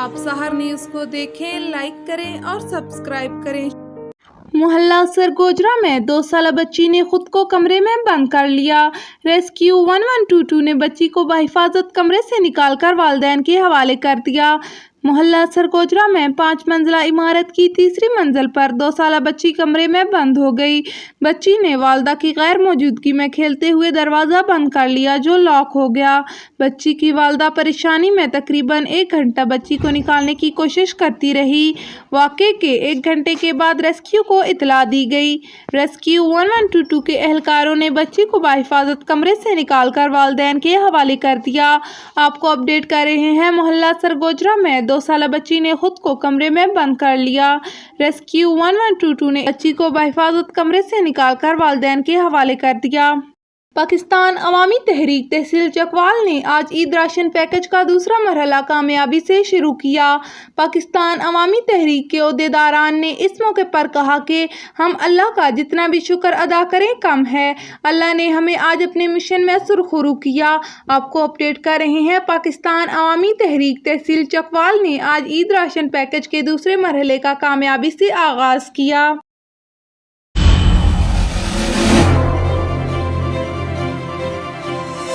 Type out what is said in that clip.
आप सहर न्यूज़ को देखें, लाइक करें और सब्सक्राइब करें। मोहल्ला सरगोजरा में 2 साला बच्ची ने खुद को कमरे में बंद कर लिया। रेस्क्यू 1122 ने बच्ची को बहिफाजत कमरे से निकालकर वालिदैन के हवाले कर दिया। मोहल्ला सरगोजरा में 5 मंजिला इमारत की तीसरी मंजिल पर 2 साला बच्ची कमरे में बंद हो गई। बच्ची ने वालिदा की गैर मौजूदगी में खेलते हुए दरवाज़ा बंद कर लिया जो लॉक हो गया। बच्ची की वालिदा परेशानी में तकरीबन 1 घंटा बच्ची को निकालने की कोशिश करती रही। वाक़े के 1 घंटे के बाद रेस्क्यू को इतला दी गई। रेस्क्यू 1122 के एहलकारों ने बच्ची को बहिफाजत कमरे से निकालकर वालिदैन के हवाले कर दिया। आपको अपडेट कर रहे हैं, मोहल्ला सरगोजरा में 2 साला बच्ची ने खुद को कमरे में बंद कर लिया। रेस्क्यू 1122 ने बच्ची को बहिफाजत कमरे से निकालकर वालिदैन के हवाले कर दिया। पाकिस्तान अवामी तहरीक तहसील चकवाल ने आज ईद राशन पैकेज का दूसरा मरहला कामयाबी से शुरू किया। पाकिस्तान अवामी तहरीक के ओहदेदारान ने इस मौके पर कहा कि हम अल्लाह का जितना भी शुक्र अदा करें कम है। अल्लाह ने हमें आज अपने मिशन में सुरखरू किया। आपको अपडेट कर रहे हैं, पाकिस्तान अवामी तहरीक तहसील चकवाल ने आज ईद राशन पैकेज के दूसरे मरहले का कामयाबी से आगाज़ किया।